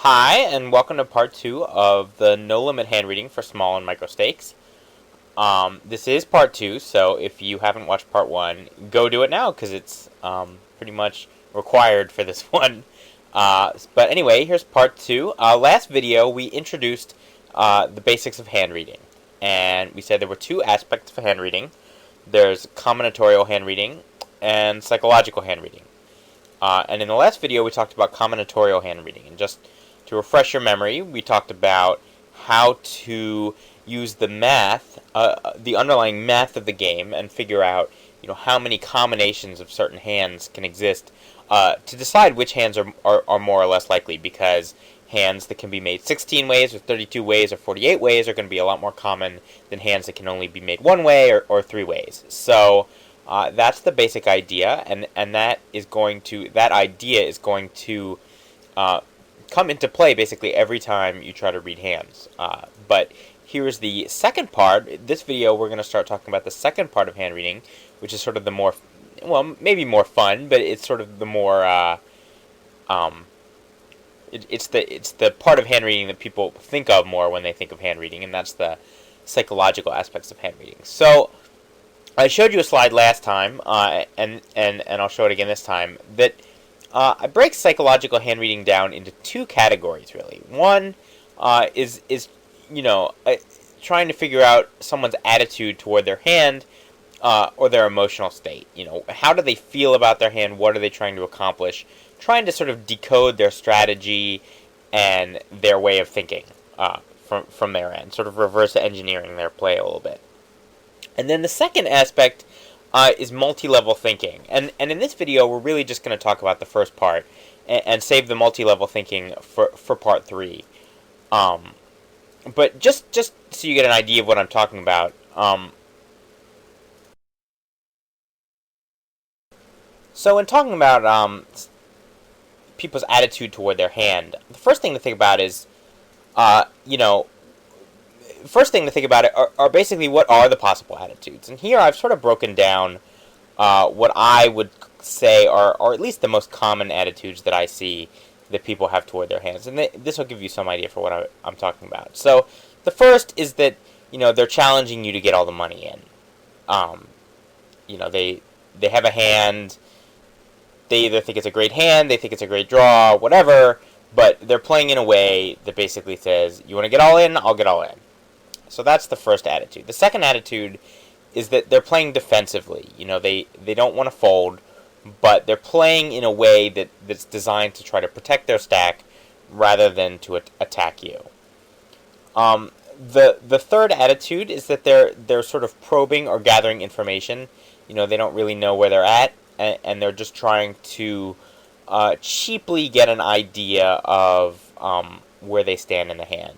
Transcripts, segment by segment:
Hi, and welcome to part 2 of the No Limit Handreading for Small and Micro Stakes. This is part 2, so if you haven't watched part 1, go do it now, because it's pretty much required for this one. But anyway, here's part 2. Last video, we introduced the basics of hand reading, and we said there were two aspects of hand reading. There's combinatorial hand reading and psychological hand reading. And in the last video, we talked about combinatorial hand reading, and just to refresh your memory, we talked about how to use the math, the underlying math of the game, and figure out, how many combinations of certain hands can exist to decide which hands are more or less likely. Because hands that can be made 16 ways, or 32 ways, or 48 ways are going to be a lot more common than hands that can only be made one way or 3 ways. So that's the basic idea, and that idea is going to come into play basically every time you try to read hands. But here's the second part. This video, we're going to start talking about the second part of hand reading, which is sort of the more, well, maybe more fun, but it's sort of the more, it's the part of hand reading that people think of more when they think of hand reading, and that's the psychological aspects of hand reading. So I showed you a slide last time, and I'll show it again this time, that I break psychological hand reading down into two categories, really. One is trying to figure out someone's attitude toward their hand or their emotional state. How do they feel about their hand? What are they trying to accomplish? Trying to sort of decode their strategy and their way of thinking from their end, sort of reverse engineering their play a little bit. And then the second aspect is multi-level thinking. And in this video, we're really just going to talk about the first part and save the multi-level thinking for part 3. But just so you get an idea of what I'm talking about, so in talking about people's attitude toward their hand, the first thing to think about is, are basically what are the possible attitudes. And here I've sort of broken down what I would say are at least the most common attitudes that I see that people have toward their hands. And this will give you some idea for what I'm talking about. So the first is that, they're challenging you to get all the money in. They have a hand. They either think it's a great hand, they think it's a great draw, whatever, but they're playing in a way that basically says, you want to get all in, I'll get all in. So that's the first attitude. The second attitude is that they're playing defensively. They don't want to fold, but they're playing in a way that's designed to try to protect their stack rather than to attack you. The third attitude is that they're sort of probing or gathering information. They don't really know where they're at, and they're just trying to cheaply get an idea of where they stand in the hand.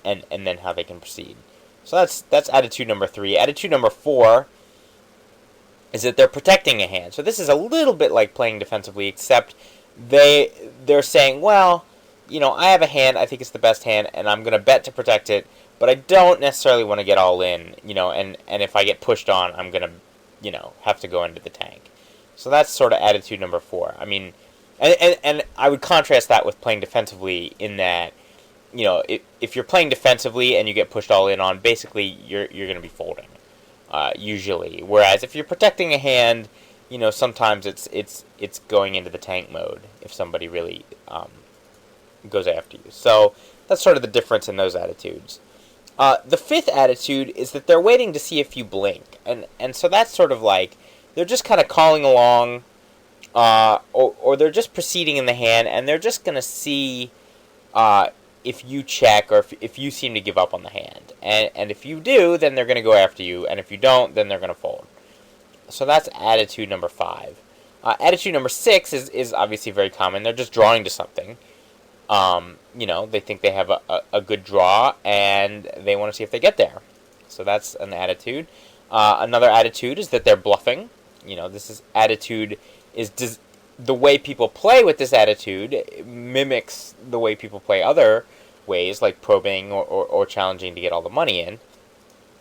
And then how they can proceed. So that's attitude number 3. Attitude number 4 is that they're protecting a hand. So this is a little bit like playing defensively, except they're saying, well, I have a hand, I think it's the best hand, and I'm going to bet to protect it, but I don't necessarily want to get all in, and if I get pushed on, I'm going to, have to go into the tank. So that's sort of attitude number 4. I mean, and I would contrast that with playing defensively in that, if you're playing defensively and you get pushed all in on, basically you're going to be folding, usually. Whereas if you're protecting a hand, sometimes it's going into the tank mode if somebody really goes after you. So that's sort of the difference in those attitudes. The fifth attitude is that they're waiting to see if you blink, and so that's sort of like they're just kind of calling along, or they're just proceeding in the hand, and they're just going to see if you check or if you seem to give up on the hand. And if you do, then they're going to go after you. And if you don't, then they're going to fold. So that's attitude number 5. Attitude number 6 is obviously very common. They're just drawing to something. They think they have a good draw, and they want to see if they get there. So that's an attitude. Another attitude is that they're bluffing. Attitude is the way people play with this attitude mimics the way people play other ways, like probing or challenging to get all the money in.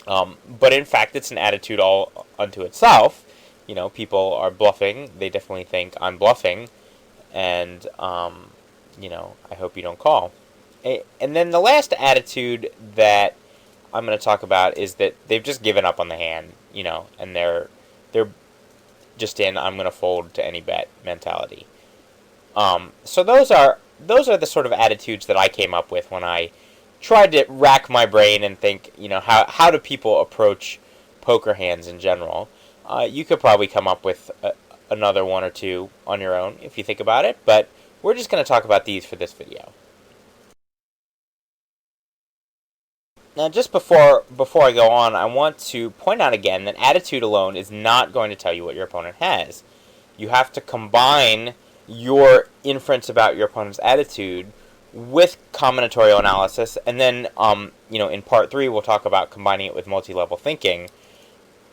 But in fact, it's an attitude all unto itself. People are bluffing. They definitely think I'm bluffing. And I hope you don't call. And then the last attitude that I'm going to talk about is that they've just given up on the hand, and they're just in I'm going to fold to any bet mentality. So those are the sort of attitudes that I came up with when I tried to rack my brain and think, how do people approach poker hands in general. You could probably come up with another one or two on your own if you think about it, but we're just going to talk about these for this video. Now, just before I go on, I want to point out again that attitude alone is not going to tell you what your opponent has. You have to combine your inference about your opponent's attitude with combinatorial analysis, and then in part 3 we'll talk about combining it with multi-level thinking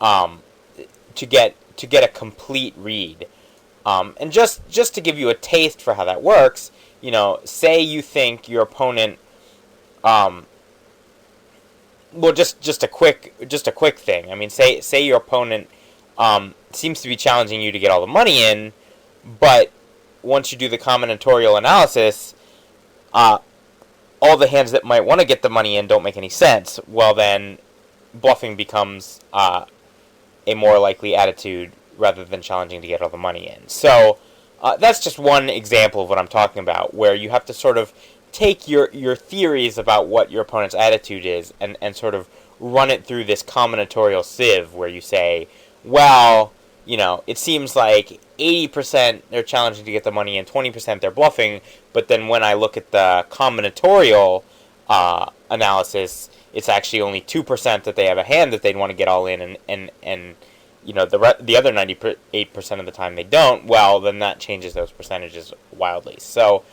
to get a complete read. And just to give you a taste for how that works, say you think your opponent just a quick thing. I mean, say your opponent seems to be challenging you to get all the money in, but once you do the combinatorial analysis, all the hands that might want to get the money in don't make any sense. Well, then bluffing becomes a more likely attitude rather than challenging to get all the money in. So that's just one example of what I'm talking about, where you have to sort of take your theories about what your opponent's attitude is and sort of run it through this combinatorial sieve where you say, well, it seems like 80% they're challenging to get the money in, 20% they're bluffing, but then when I look at the combinatorial analysis, it's actually only 2% that they have a hand that they'd want to get all in, and the other 98% of the time they don't. Well, then that changes those percentages wildly. So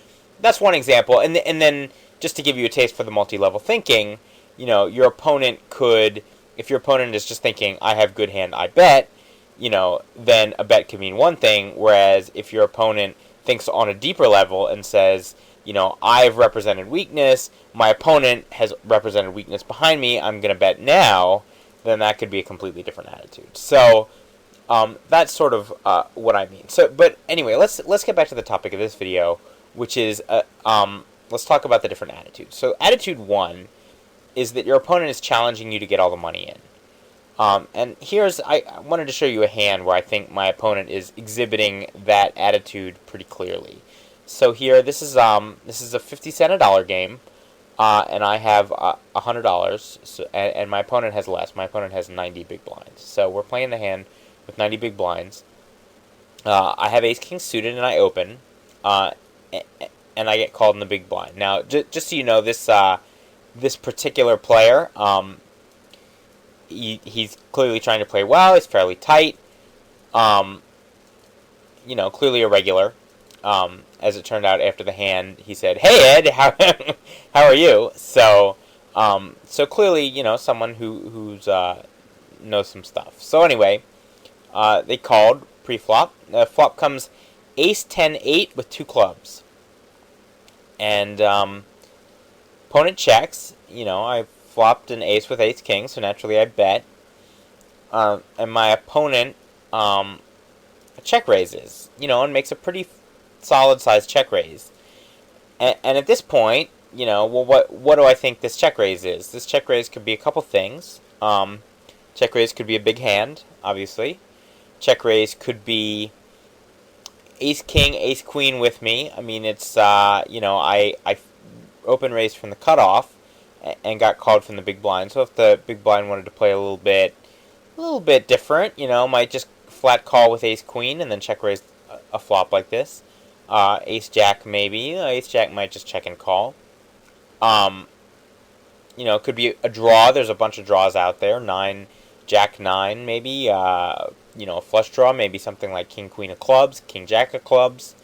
that's one example, and then just to give you a taste for the multi-level thinking, your opponent could, if your opponent is just thinking, I have good hand, I bet, then a bet could mean one thing, whereas if your opponent thinks on a deeper level and says, I've represented weakness, my opponent has represented weakness behind me, I'm going to bet now, then that could be a completely different attitude. So that's sort of what I mean. So, but anyway, let's get back to the topic of this video, which is let's talk about the different attitudes. So attitude 1 is that your opponent is challenging you to get all the money in. And I wanted to show you a hand where I think my opponent is exhibiting that attitude pretty clearly. So here, this is a 50 cent a dollar game, and I have $100. So, and my opponent has less. My opponent has 90 big blinds. So we're playing the hand with 90 big blinds. I have ace king suited, and I open, and I get called in the big blind. Now, just so you know, this particular player, he's clearly trying to play well. He's fairly tight. Clearly a regular. As it turned out after the hand, he said, "Hey Ed, how are you?" So clearly, someone who's knows some stuff. So anyway, they called pre-flop. The flop comes ace 10-8 with 2 clubs, and opponent checks. I flopped an ace with ace king, so naturally I bet. And my opponent check raises, and makes a pretty solid sized check raise. And at this point, what do I think this check raise is? This check raise could be a couple things. Check raise could be a big hand, obviously. Check raise could be ace king, ace queen with me. I mean, it's I open raised from the cutoff and got called from the big blind. So if the big blind wanted to play a little bit different, might just flat call with ace queen and then check raise a flop like this. Ace jack maybe. Ace jack might just check and call. It could be a draw. There's a bunch of draws out there. 9, jack 9 maybe. A flush draw, maybe something like king queen of clubs, king jack of clubs,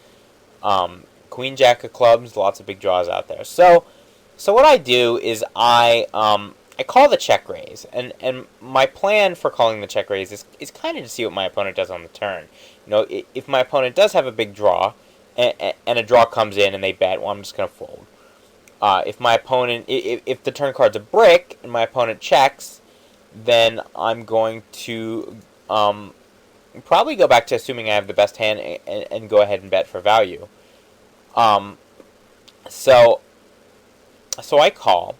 queen jack of clubs. Lots of big draws out there. So what I do is I call the check raise, and my plan for calling the check raise is kind of to see what my opponent does on the turn. If my opponent does have a big draw, and a draw comes in and they bet, well, I'm just going to fold. If my opponent, if the turn card's a brick and my opponent checks, then I'm going to probably go back to assuming I have the best hand and go ahead and bet for value. So I call,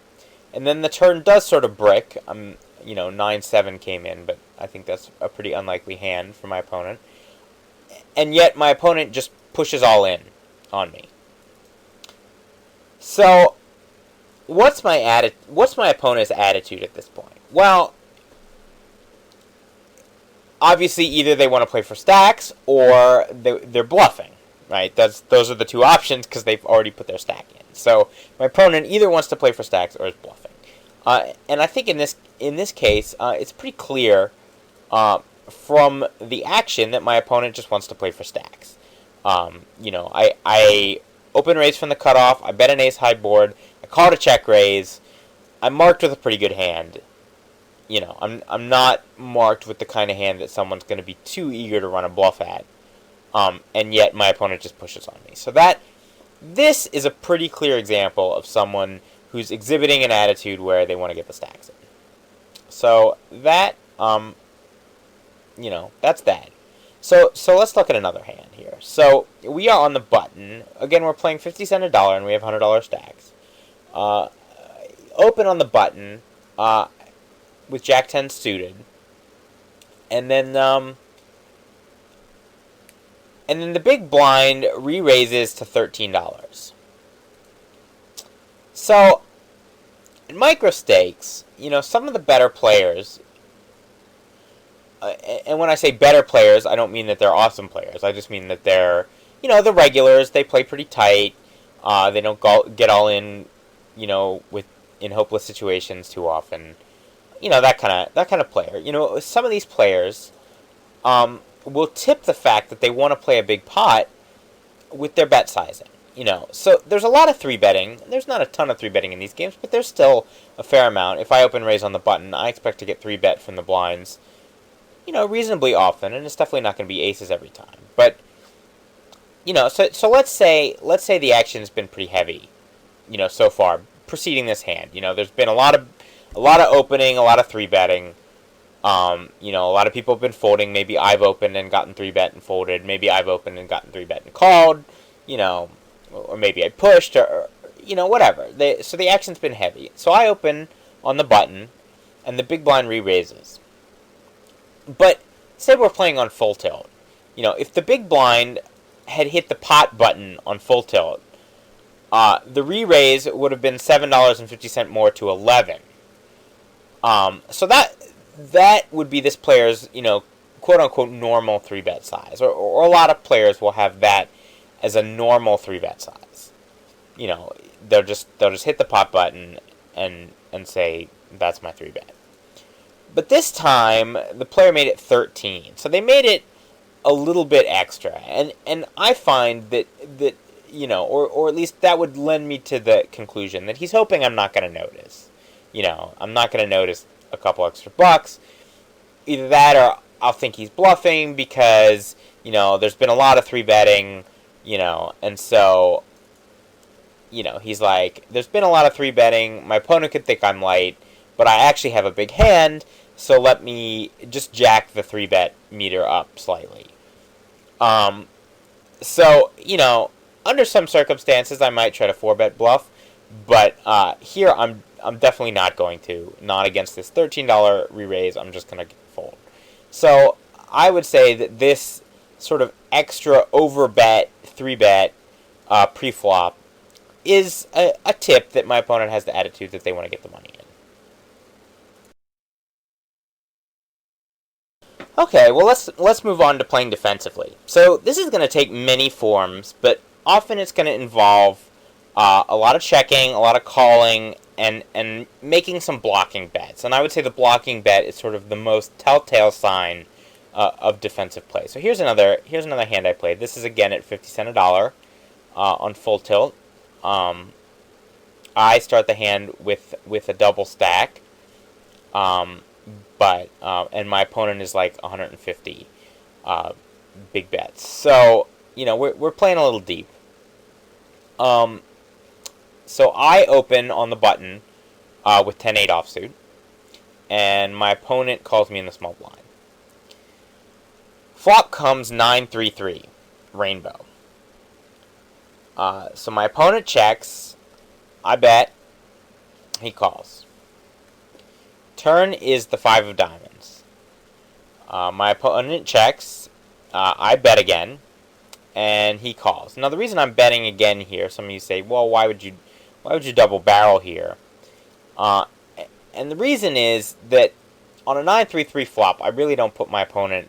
and then the turn does sort of brick. 9-7 came in, but I think that's a pretty unlikely hand for my opponent. And yet my opponent just pushes all in on me. So what's my opponent's attitude at this point? Well, obviously either they want to play for stacks or they're bluffing, right? Those are the two options because they've already put their stack in. So my opponent either wants to play for stacks or is bluffing. And I think in this case, it's pretty clear from the action that my opponent just wants to play for stacks. I open raise from the cutoff. I bet an ace high board. I call it a check raise. I'm marked with a pretty good hand. I'm not marked with the kind of hand that someone's going to be too eager to run a bluff at. And yet my opponent just pushes on me. So this is a pretty clear example of someone who's exhibiting an attitude where they want to get the stacks in. So that's that. So let's look at another hand here. So we are on the button. Again, we're playing 50 cents a dollar, and we have $100 stacks. Open on the button with Jack 10 suited, and then the big blind re-raises to $13. So in micro stakes, some of the better players. And when I say better players, I don't mean that they're awesome players. I just mean that they're, the regulars. They play pretty tight. They don't get all in, in hopeless situations too often. That kind of player. Some of these players will tip the fact that they want to play a big pot with their bet sizing. So there's a lot of 3-betting. There's not a ton of 3-betting in these games, but there's still a fair amount. If I open raise on the button, I expect to get 3-bet from the blinds, reasonably often, and it's definitely not going to be aces every time. But, so let's say the action's been pretty heavy, so far, preceding this hand. There's been a lot of opening, a lot of 3-betting. A lot of people have been folding. Maybe I've opened and gotten 3-bet and folded. Maybe I've opened and gotten 3-bet and called, or maybe I pushed, or whatever. So the action's been heavy. So I open on the button, and the big blind re-raises. But say we're playing on full tilt. If the big blind had hit the pot button on full tilt, the re-raise would have been $7.50 more to $11. So that would be this player's, quote unquote normal 3-bet size, or a lot of players will have that as a normal 3-bet size. They'll just hit the pot button and say that's my 3-bet. But this time, the player made it 13. So they made it a little bit extra. And I find that or at least that would lend me to the conclusion that he's hoping I'm not going to notice. I'm not going to notice a couple extra bucks. Either that or I'll think he's bluffing because, there's been a lot of 3-betting, and so, he's like, there's been a lot of 3-betting. My opponent could think I'm light, but I actually have a big hand. So let me just jack the 3-bet meter up slightly. So, under some circumstances, I might try to 4-bet bluff. But here, I'm definitely not going to. Not against this $13 re-raise. I'm just going to fold. So I would say that this sort of extra over-bet, 3-bet pre-flop is a tip that my opponent has the attitude that they want to get the money in. Okay, well let's move on to playing defensively. So this is going to take many forms, but often it's going to involve a lot of checking, a lot of calling, and making some blocking bets. And I would say the blocking bet is sort of the most telltale sign of defensive play. So here's another hand I played. This is again at 50 cents a dollar on full tilt. I start the hand with a double stack. But and my opponent is like 150 big bets. So we're playing a little deep. So I open on the button with 10-8 offsuit, and my opponent calls me in the small blind. Flop comes 9-3-3, rainbow. So my opponent checks. I bet. He calls. Turn is the 5 of diamonds. My opponent checks. I bet again. And he calls. Now the reason I'm betting again here, some of you say, well, why would you double barrel here? And the reason is that on a 9-3-3 flop, I really don't put my opponent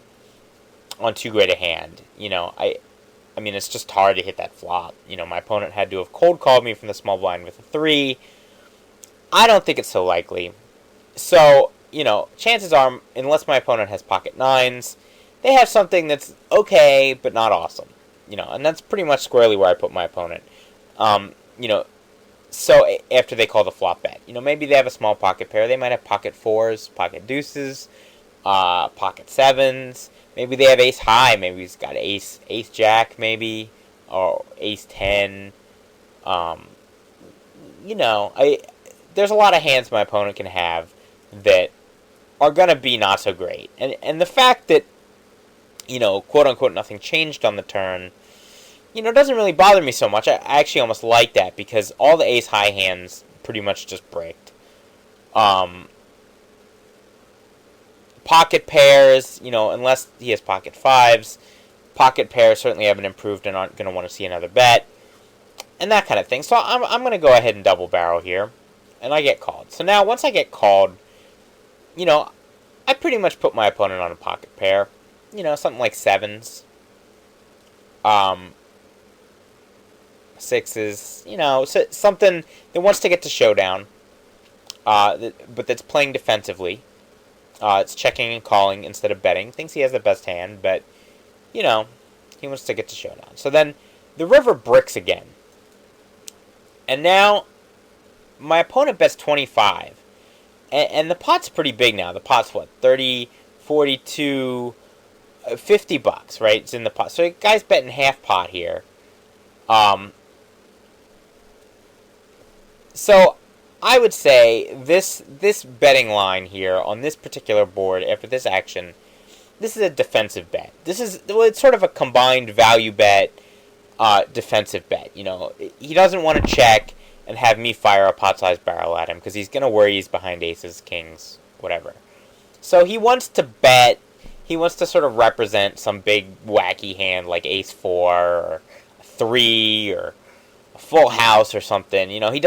on too great a hand. I mean, it's just hard to hit that flop. My opponent had to have cold called me from the small blind with a 3. I don't think it's so likely. So, chances are, unless my opponent has pocket 9s, they have something that's okay, but not awesome. And that's pretty much squarely where I put my opponent. So after they call the flop bet, maybe they have a small pocket pair. They might have pocket 4s, pocket deuces, pocket 7s. Maybe they have ace high. Maybe he's got ace jack, maybe, or ace 10. There's a lot of hands my opponent can have that are gonna be not so great. And the fact that, quote unquote, nothing changed on the turn, doesn't really bother me so much. I actually almost like that because all the ace high hands pretty much just bricked. Pocket pairs, unless he has pocket 5s, pocket pairs certainly haven't improved and aren't going to want to see another bet, and that kind of thing. So I'm going to go ahead and double barrel here, and I get called. So now, once I get called, I pretty much put my opponent on a pocket pair, something like 7s, 6s, something that wants to get to showdown, but that's playing defensively. It's checking and calling instead of betting. Thinks he has the best hand, but, he wants to get to showdown. So then the river bricks again. And now my opponent bets 25. And the pot's pretty big now. The pot's what? 30, 42, $50, right? It's in the pot. So the guy's betting half pot here. So I would say this betting line here on this particular board after this action, this is a defensive bet. It's sort of a combined value bet, defensive bet. He doesn't want to check and have me fire a pot-sized barrel at him because he's going to worry he's behind aces, kings, whatever. So he wants to bet. He wants to sort of represent some big wacky hand like ace 4 or a 3 or a full house or something. He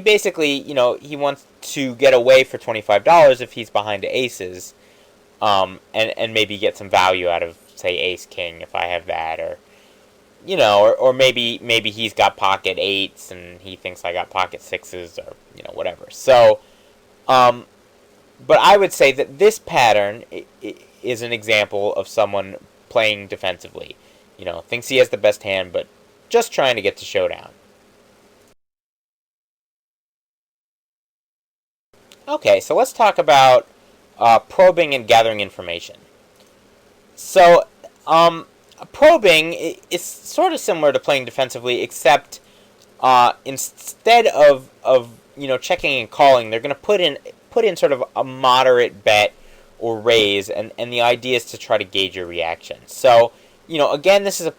basically, he wants to get away for $25 if he's behind the aces, and maybe get some value out of, say, ace king if I have that, or maybe he's got pocket 8s and he thinks I got pocket 6s or, whatever. So, but I would say that this pattern is an example of someone playing defensively. Thinks he has the best hand, but just trying to get to showdown. Okay, so let's talk about probing and gathering information. So, probing is sort of similar to playing defensively, except instead of checking and calling, they're going to put in sort of a moderate bet or raise, and the idea is to try to gauge your reaction. So, again, this is a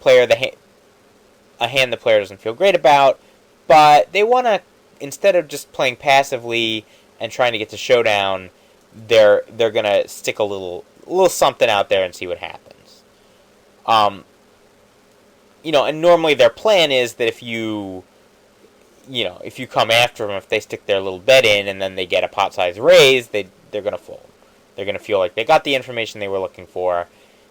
hand the player doesn't feel great about, but they want to, instead of just playing passively and trying to get to showdown, they're gonna stick a little something out there and see what happens. And normally their plan is that if you come after them, if they stick their little bet in and then they get a pot size raise, they're gonna fold. They're gonna feel like they got the information they were looking for.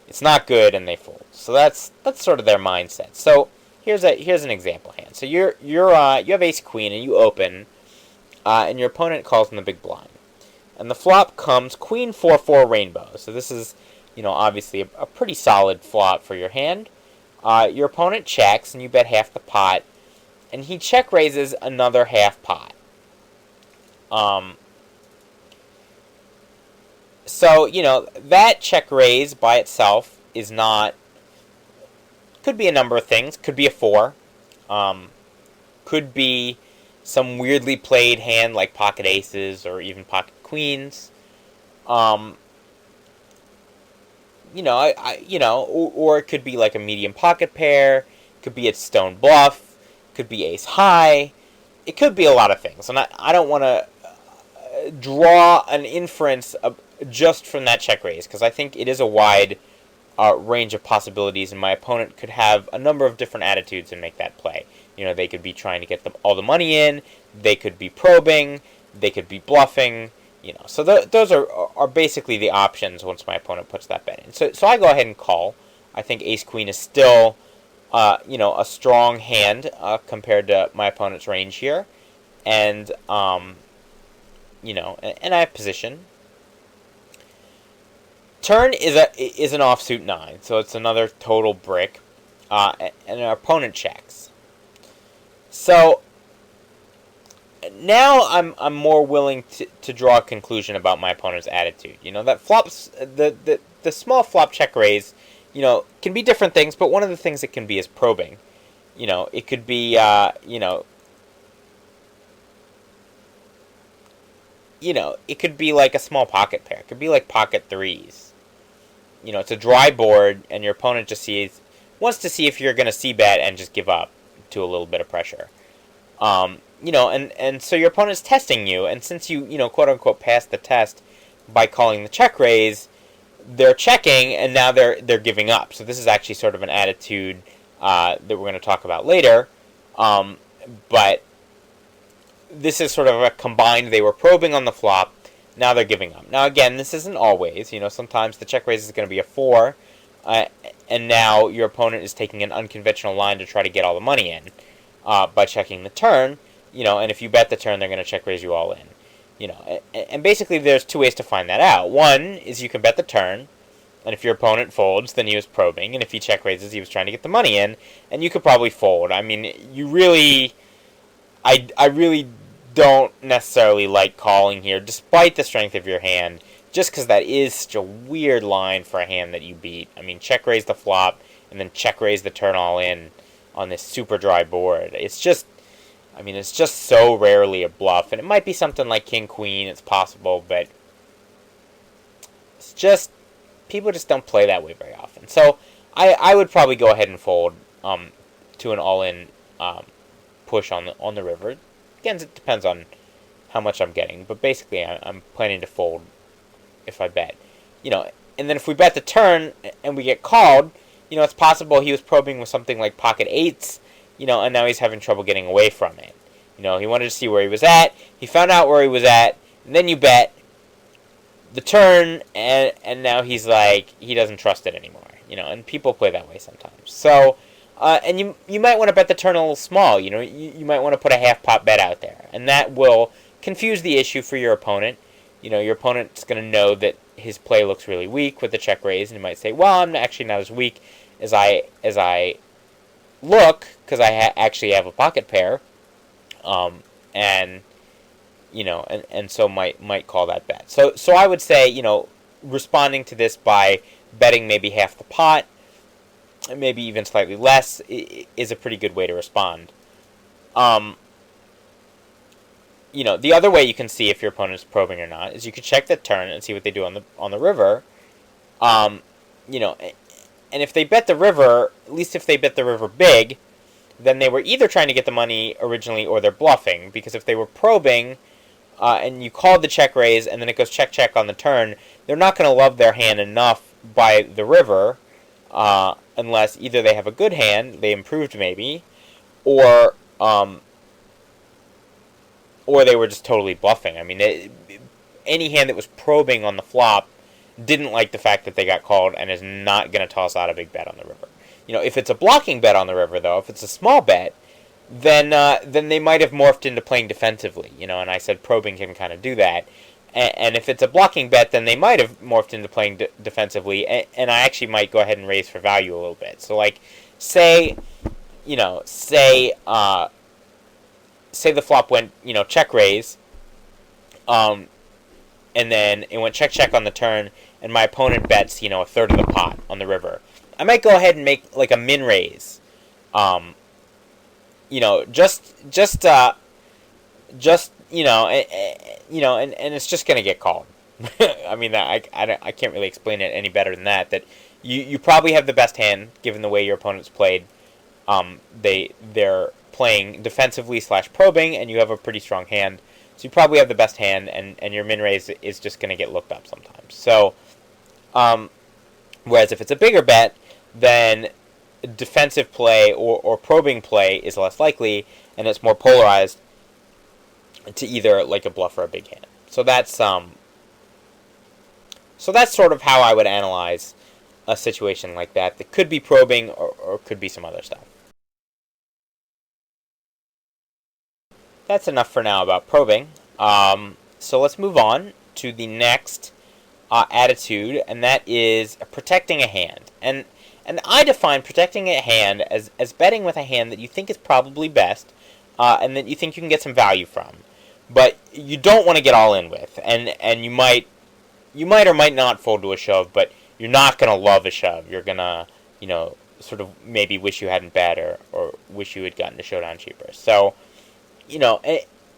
It's not good, and they fold. So that's sort of their mindset. So here's an example hand. So you have ace queen and you open. And your opponent calls in the big blind. And the flop comes queen 4-4 rainbow. So this is, obviously a pretty solid flop for your hand. Your opponent checks, and you bet half the pot. And he check raises another half pot. So, that check raise by itself is not... Could be a number of things. Could be a 4. Could be some weirdly played hand like pocket aces or even pocket queens, or it could be like a medium pocket pair, Could be it's stone bluff. Could be ace high. It could be a lot of things. And I don't want to draw an inference just from that check raise, because I think it is a wide range of possibilities, and my opponent could have a number of different attitudes and make that play. They could be trying to get all the money in. They could be probing. They could be bluffing. So those are basically the options once my opponent puts that bet in. So I go ahead and call. I think ace-queen is still, a strong hand compared to my opponent's range here. And, and I have position. Turn is an offsuit 9, so it's another total brick. And our opponent checks. So now I'm more willing to draw a conclusion about my opponent's attitude. That flops the small flop check raise, can be different things, but one of the things it can be is probing. It could be it could be like a small pocket pair. It could be like pocket threes. It's a dry board, and your opponent just wants to see if you're going to c-bet and just give up to a little bit of pressure. And so your opponent's testing you, and since you, quote-unquote, passed the test by calling the check raise, they're checking, and now they're giving up. So this is actually sort of an attitude that we're going to talk about later. But this is sort of a combined, they were probing on the flop, now they're giving up. Now, again, this isn't always. Sometimes the check raise is going to be a 4, and now your opponent is taking an unconventional line to try to get all the money in by checking the turn. And if you bet the turn, they're going to check raise you all in. And basically there's two ways to find that out. One is you can bet the turn, and if your opponent folds, then he was probing, and if he check raises, he was trying to get the money in, and you could probably fold. I mean, I really don't necessarily like calling here, despite the strength of your hand, just because that is such a weird line for a hand that you beat. I mean, check raise the flop, and then check raise the turn all in on this super dry board. It's just so rarely a bluff, and it might be something like king-queen, it's possible, but it's just, people just don't play that way very often. So I would probably go ahead and fold to an all-in push on the river. Again, it depends on how much I'm getting, but basically I'm planning to fold if I bet. And then if we bet the turn and we get called, it's possible he was probing with something like pocket eights, and now he's having trouble getting away from it. He wanted to see where he was at. He found out where he was at, and then you bet the turn, and now he's like, he doesn't trust it anymore. And people play that way sometimes. So, and you might want to bet the turn a little small. You might want to put a half pot bet out there, and that will confuse the issue for your opponent. Your opponent's going to know that his play looks really weak with the check raise, and he might say, well, I'm actually not as weak as I look, because I actually have a pocket pair, and so might call that bet. So I would say, responding to this by betting maybe half the pot, maybe even slightly less, is a pretty good way to respond. The other way you can see if your opponent is probing or not is you could check the turn and see what they do on the river. And if they bet the river, at least if they bet the river big, then they were either trying to get the money originally or they're bluffing. Because if they were probing and you called the check raise and then it goes check check on the turn, they're not going to love their hand enough by the river unless either they have a good hand, they improved maybe, or they were just totally bluffing. I mean, any hand that was probing on the flop didn't like the fact that they got called and is not going to toss out a big bet on the river. If it's a blocking bet on the river, though, if it's a small bet, then they might have morphed into playing defensively. And I said probing can kind of do that. And if it's a blocking bet, then they might have morphed into playing defensively. And I actually might go ahead and raise for value a little bit. So, like, say the flop went, check raise, and then it went check check on the turn, and my opponent bets, a third of the pot on the river. I might go ahead and make like a min raise, and it's just gonna get called. I mean, I can't really explain it any better than that. That you probably have the best hand given the way your opponent's played, they're playing defensively / probing, and you have a pretty strong hand. So you probably have the best hand, and your min raise is just going to get looked up sometimes. So, whereas if it's a bigger bet, then defensive play or probing play is less likely, and it's more polarized to either like a bluff or a big hand. So that's sort of how I would analyze a situation like that. That could be probing or could be some other stuff. That's enough for now about probing. So let's move on to the next attitude, and that is protecting a hand. And I define protecting a hand as betting with a hand that you think is probably best, and that you think you can get some value from, but you don't want to get all in with. And you might or might not fold to a shove, but you're not going to love a shove. You're going to, sort of maybe wish you hadn't bet or wish you had gotten to showdown cheaper. So,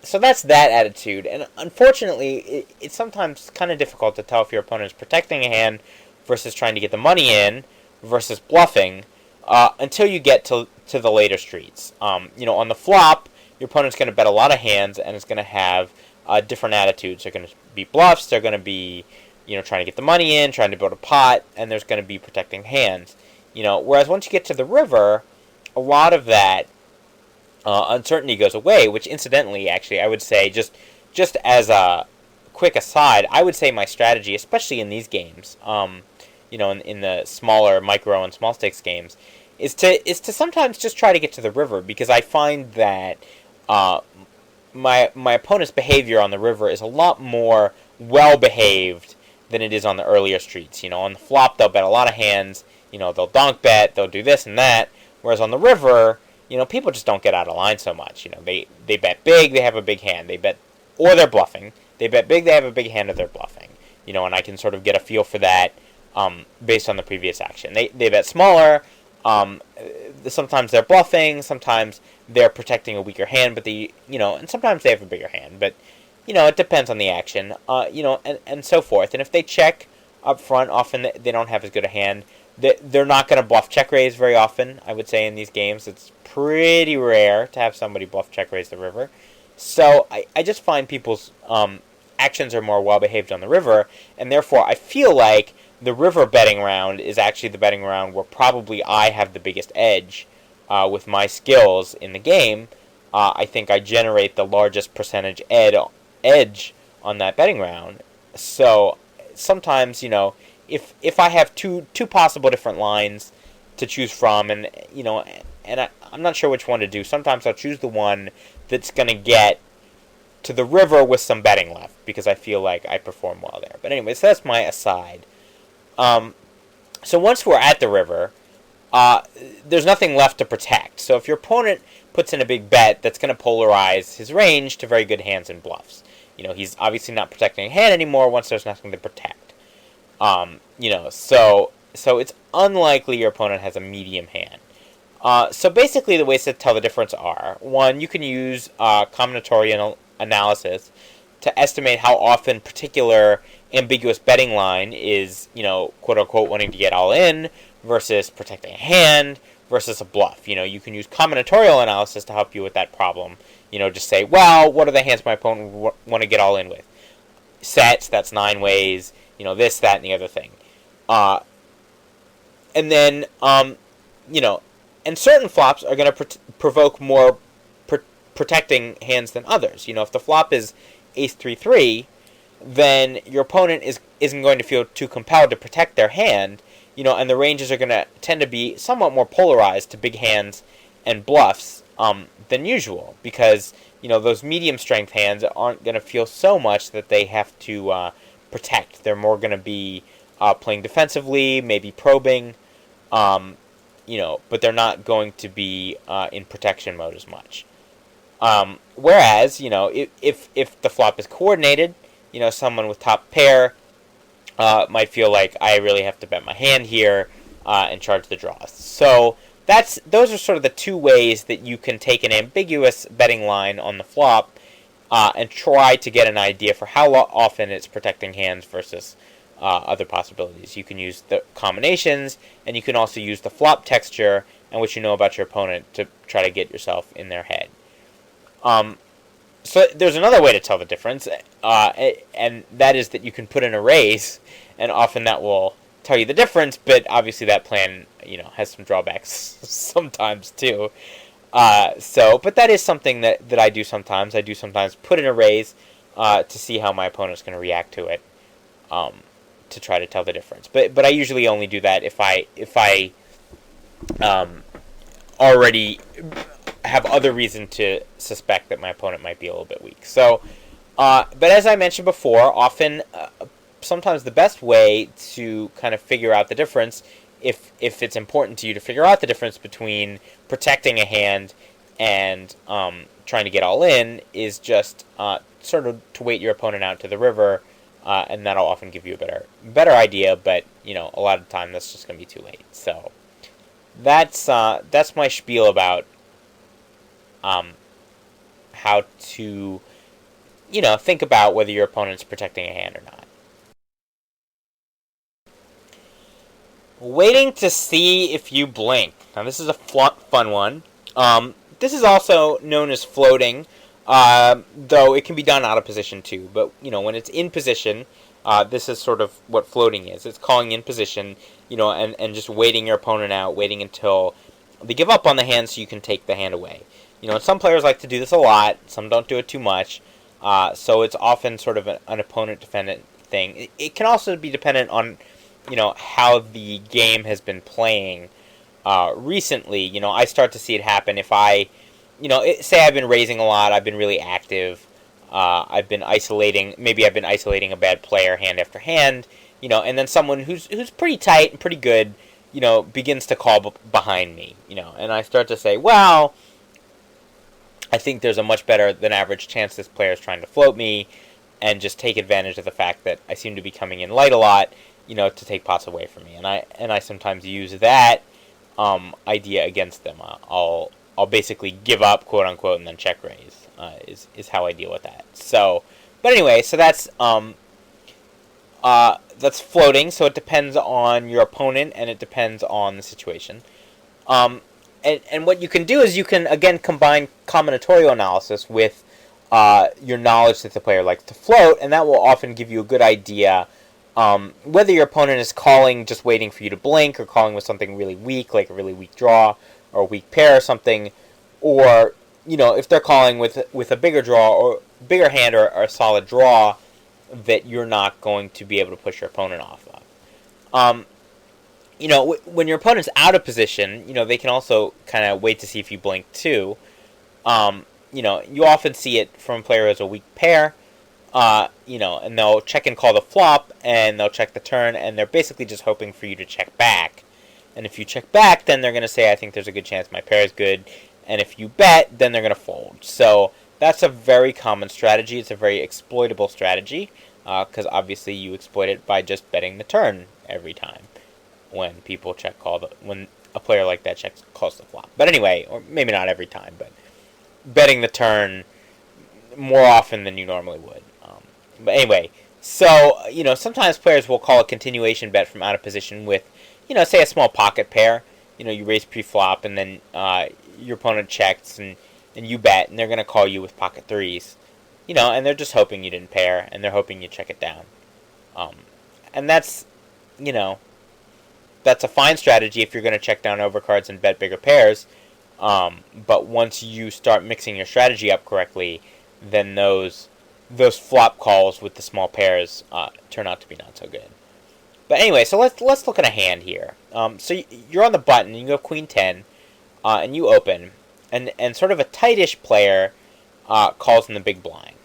so that's that attitude. And unfortunately, it's sometimes kind of difficult to tell if your opponent is protecting a hand versus trying to get the money in versus bluffing until you get to the later streets. On the flop, your opponent's going to bet a lot of hands and it's going to have different attitudes. They're going to be bluffs. They're going to be, trying to get the money in, trying to build a pot, and there's going to be protecting hands. Whereas once you get to the river, a lot of that uncertainty goes away, which incidentally, actually, I would say, just as a quick aside, I would say my strategy, especially in these games, in the smaller micro and small stakes games, is to sometimes just try to get to the river, because I find that my opponent's behavior on the river is a lot more well-behaved than it is on the earlier streets. On the flop, they'll bet a lot of hands, they'll donk bet, they'll do this and that, whereas on the river, people just don't get out of line so much. They bet big, they have a big hand. Or they're bluffing. They bet big, they have a big hand, or they're bluffing. And I can sort of get a feel for that based on the previous action. They bet smaller. Sometimes they're bluffing. Sometimes they're protecting a weaker hand, but and sometimes they have a bigger hand. But it depends on the action. And so forth. And if they check up front, often they don't have as good a hand. They're not going to bluff check raise very often, I would say, in these games. It's pretty rare to have somebody bluff check raise the river. So I just find people's actions are more well behaved on the river, and therefore I feel like the river betting round is actually the betting round where probably I have the biggest edge with my skills in the game. I think I generate the largest percentage edge on that betting round. So sometimes, if I have two possible different lines to choose from, and I'm not sure which one to do. Sometimes I'll choose the one that's going to get to the river with some betting left, because I feel like I perform well there. But anyways, that's my aside. So once we're at the river, there's nothing left to protect. So if your opponent puts in a big bet, that's going to polarize his range to very good hands and bluffs. He's obviously not protecting a hand anymore once there's nothing to protect. So it's unlikely your opponent has a medium hand. So basically the ways to tell the difference are, one, you can use combinatorial analysis to estimate how often particular ambiguous betting line is, quote-unquote wanting to get all in versus protecting a hand versus a bluff. You can use combinatorial analysis to help you with that problem. Just say, well, what are the hands my opponent want to get all in with? Sets, that's 9 ways, this, that, and the other thing. And then, and certain flops are going to provoke more protecting hands than others. If the flop is ace-3-3, then your opponent isn't going to feel too compelled to protect their hand, and the ranges are going to tend to be somewhat more polarized to big hands and bluffs than usual, because, those medium strength hands aren't going to feel so much that they have to protect. They're more going to be playing defensively, maybe probing, but they're not going to be in protection mode as much. Whereas, if the flop is coordinated, someone with top pair might feel like I really have to bet my hand here and charge the draws. So those are sort of the two ways that you can take an ambiguous betting line on the flop and try to get an idea for how often it's protecting hands versus other possibilities. You can use the combinations, and you can also use the flop texture and what you know about your opponent to try to get yourself in their head. So there's another way to tell the difference, and that is that you can put in a raise, and often that will tell you the difference. But obviously, that plan, has some drawbacks sometimes too. But that is something that I do sometimes. I do sometimes put in a raise to see how my opponent's going to react to it, to try to tell the difference. But I usually only do that if I already have other reason to suspect that my opponent might be a little bit weak. So, but as I mentioned before, often, sometimes the best way to kind of figure out the difference, if it's important to you to figure out the difference between protecting a hand and trying to get all in, is just sort of to wait your opponent out to the river, and that'll often give you a better idea. But a lot of the time that's just going to be too late. So that's my spiel about how to think about whether your opponent's protecting a hand or not. Waiting to see if you blink. Now this is a fun one. This is also known as floating, though it can be done out of position too. But when it's in position, this is sort of what floating is. It's calling in position, and just waiting your opponent out, waiting until they give up on the hand so you can take the hand away. Some players like to do this a lot. Some don't do it too much. So it's often sort of an opponent-dependent thing. It can also be dependent on, how the game has been playing recently. I start to see it happen if I, say I've been raising a lot, I've been really active, I've been isolating a bad player hand after hand, and then someone who's pretty tight and pretty good, begins to call behind me, and I start to say, well, I think there's a much better than average chance this player is trying to float me, and just take advantage of the fact that I seem to be coming in light a lot, to take pots away from me. And I sometimes use that idea against them. I'll basically give up, quote unquote, and then check raise. Is how I deal with that. So, but anyway, so that's floating. So it depends on your opponent, and it depends on the situation. And what you can do is you can, again, combine combinatorial analysis with your knowledge that the player likes to float, and that will often give you a good idea whether your opponent is calling just waiting for you to blink, or calling with something really weak, like a really weak draw or a weak pair or something, or if they're calling with a bigger draw or bigger hand or a solid draw that you're not going to be able to push your opponent off of. When your opponent's out of position, they can also kind of wait to see if you blink too. You often see it from a player who has a weak pair, and they'll check and call the flop, and they'll check the turn, and they're basically just hoping for you to check back. And if you check back, then they're going to say, I think there's a good chance my pair is good. And if you bet, then they're going to fold. So that's a very common strategy. It's a very exploitable strategy, because obviously you exploit it by just betting the turn every time when people check call when a player like that calls the flop. But anyway, or maybe not every time, but betting the turn more often than you normally would. But anyway, so sometimes players will call a continuation bet from out of position with, say a small pocket pair. You raise pre-flop, and then your opponent checks, and you bet, and they're going to call you with pocket threes. And they're just hoping you didn't pair, and they're hoping you check it down. And that's a fine strategy if you're going to check down overcards and bet bigger pairs. But once you start mixing your strategy up correctly, then those flop calls with the small pairs turn out to be not so good. But anyway, so let's look at a hand here. So you're on the button, and you have Queen 10, and you open, and sort of a tightish player calls in the big blind.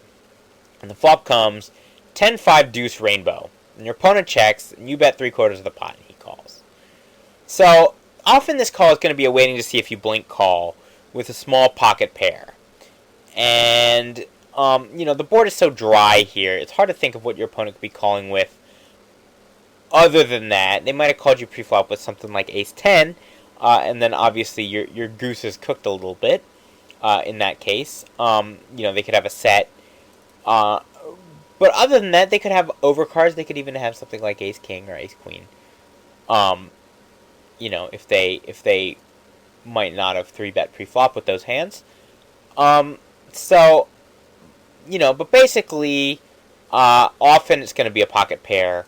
And the flop comes 10-5 deuce rainbow, and your opponent checks, and you bet 3/4 of the pot, and he calls. So often this call is going to be a waiting to see if you blink call with a small pocket pair. And the board is so dry here, it's hard to think of what your opponent could be calling with. Other than that, they might have called you pre-flop with something like ace-10, and then obviously your goose is cooked a little bit in that case. They could have a set. But other than that, they could have overcards. They could even have something like ace-king or ace-queen. If they might not have 3-bet pre-flop with those hands. So, but basically, often it's going to be a pocket pair.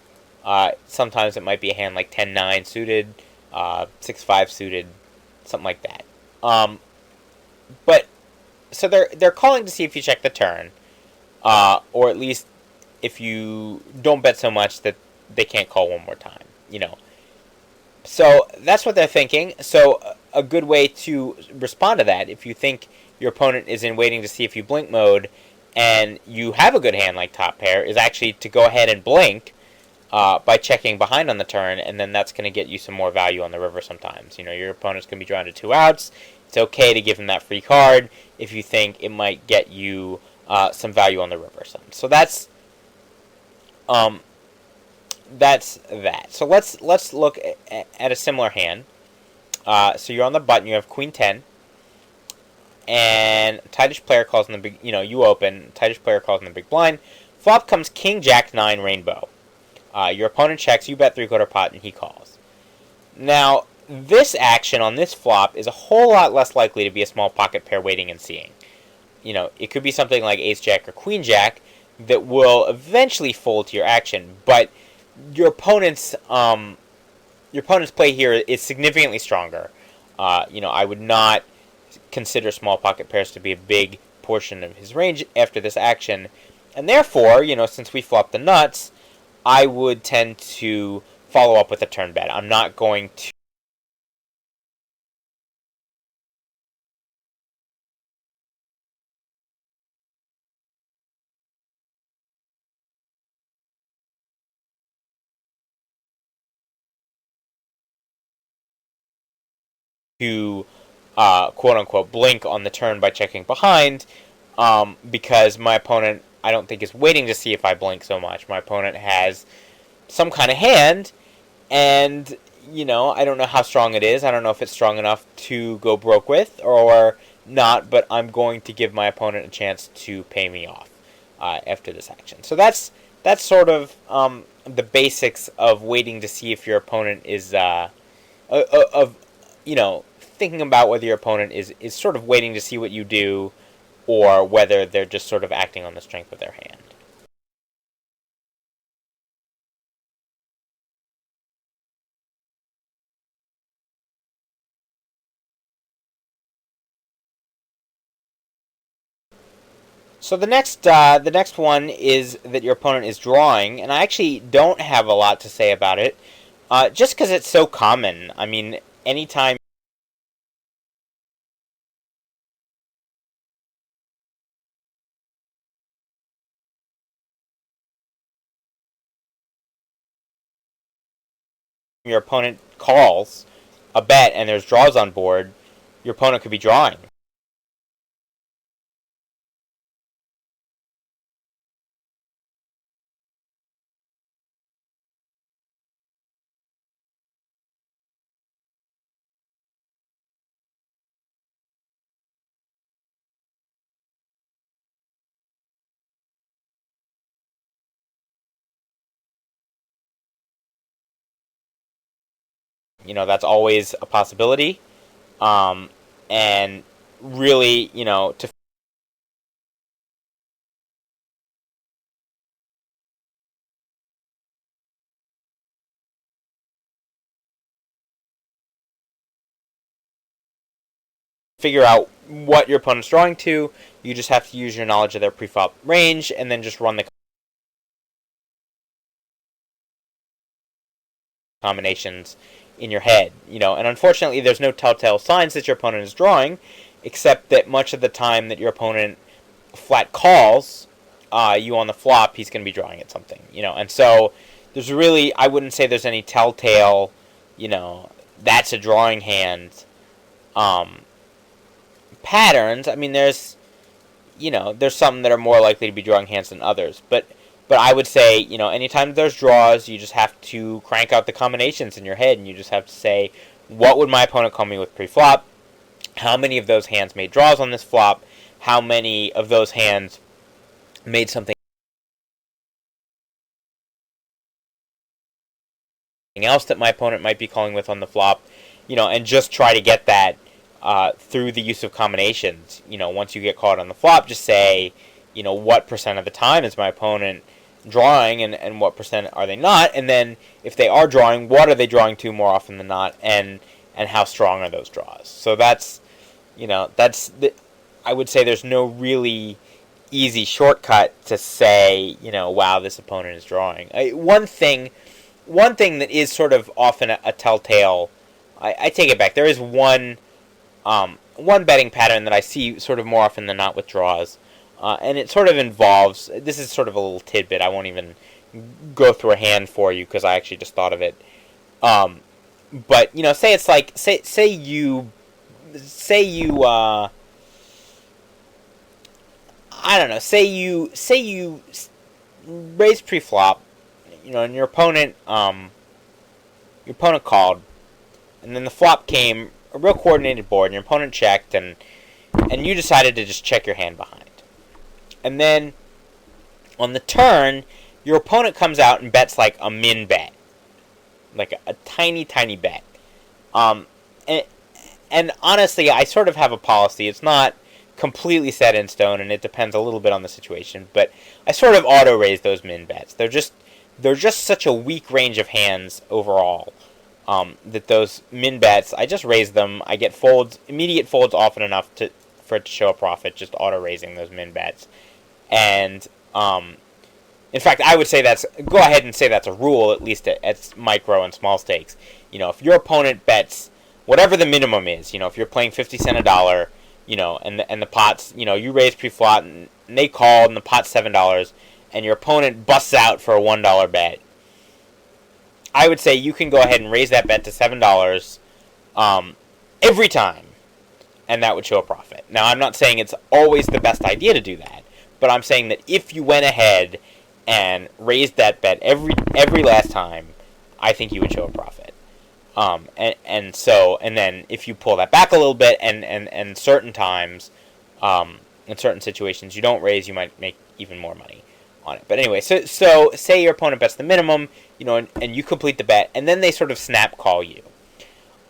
Sometimes it might be a hand like 10-9 suited, 6-5 suited, something like that. But so they're calling to see if you check the turn, or at least if you don't bet so much that they can't call one more time. So that's what they're thinking. So a good way to respond to that, if you think your opponent is in waiting to see if you blink mode, and you have a good hand like top pair, is actually to go ahead and blink by checking behind on the turn, and then that's going to get you some more value on the river sometimes. Your opponent's going to be drawn to 2 outs. It's okay to give them that free card if you think it might get you some value on the river. So that's that. So let's look at a similar hand. So you're on the button. You have Queen 10, and tightish player calls in the big. You open. Tightish player calls in the big blind. Flop comes King Jack 9 rainbow. Your opponent checks. You bet 3/4 pot, and he calls. Now this action on this flop is a whole lot less likely to be a small pocket pair waiting and seeing. It could be something like Ace Jack or Queen Jack that will eventually fold to your action, but your opponent's play here is significantly stronger. I would not consider small pocket pairs to be a big portion of his range after this action, and therefore, since we flopped the nuts, I would tend to follow up with a turn bet. I'm not going to quote unquote blink on the turn by checking behind, because my opponent, I don't think, is waiting to see if I blink so much. My opponent has some kind of hand, and I don't know how strong it is. I don't know if it's strong enough to go broke with or not, but I'm going to give my opponent a chance to pay me off after this action. So that's sort of the basics of waiting to see if your opponent is thinking about whether your opponent is sort of waiting to see what you do, or whether they're just sort of acting on the strength of their hand. So the next one is that your opponent is drawing, and I actually don't have a lot to say about it, just because it's so common. I mean, anytime your opponent calls a bet and there's draws on board, your opponent could be drawing. That's always a possibility. And really, to figure out what your opponent's drawing to, you just have to use your knowledge of their preflop range and then just run the combinations in your head. And unfortunately, there's no telltale signs that your opponent is drawing, except that much of the time that your opponent flat calls you on the flop, he's going to be drawing at something. And so there's really, I wouldn't say there's any telltale, that's a drawing hand patterns. I mean, there's some that are more likely to be drawing hands than others, but I would say, anytime there's draws, you just have to crank out the combinations in your head, and you just have to say, what would my opponent call me with pre-flop? How many of those hands made draws on this flop? How many of those hands made something else that my opponent might be calling with on the flop? And just try to get that through the use of combinations. Once you get called on the flop, just say, what percent of the time is my opponent drawing, and what percent are they not, and then if they are drawing, what are they drawing to more often than not, and how strong are those draws. So that's I would say there's no really easy shortcut to say, wow, this opponent is drawing. One thing that is sort of often a telltale, I take it back. There is one betting pattern that I see sort of more often than not with draws, and it sort of involves, this is sort of a little tidbit, I won't even go through a hand for you because I actually just thought of it. But, say it's like, say you I don't know, say you raise pre-flop, and your opponent called, and then the flop came, a real coordinated board, and your opponent checked, and you decided to just check your hand behind. And then, on the turn, your opponent comes out and bets like a min bet. Like a tiny, tiny bet. And honestly, I sort of have a policy. It's not completely set in stone, and it depends a little bit on the situation, but I sort of auto-raise those min bets. They're just such a weak range of hands overall, that those min bets, I just raise them. I get immediate folds often enough for it to show a profit, just auto-raising those min bets. And, in fact, I would say go ahead and say that's a rule, at least at micro and small stakes. If your opponent bets whatever the minimum is, if you're playing 50 cents a dollar, and the pot's, you raise pre-flop, and they call, and the pot's $7, and your opponent busts out for a $1 bet, I would say you can go ahead and raise that bet to $7 every time, and that would show a profit. Now, I'm not saying it's always the best idea to do that, but I'm saying that if you went ahead and raised that bet every last time, I think you would show a profit. And then if you pull that back a little bit, and certain times, in certain situations, you don't raise, you might make even more money on it. But anyway, so say your opponent bets the minimum, and you complete the bet, and then they sort of snap call you.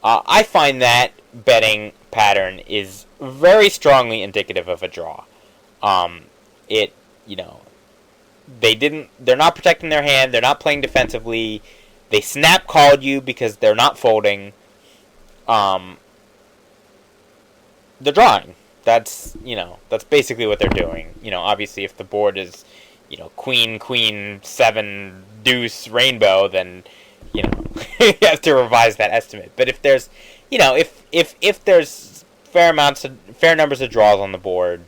I find that betting pattern is very strongly indicative of a draw. They're not protecting their hand, they're not playing defensively, they snap called you because they're not folding. They're drawing. That's basically what they're doing. Obviously if the board is, queen, 7, deuce, rainbow, then, you have to revise that estimate. But if there's, if there's fair numbers of draws on the board,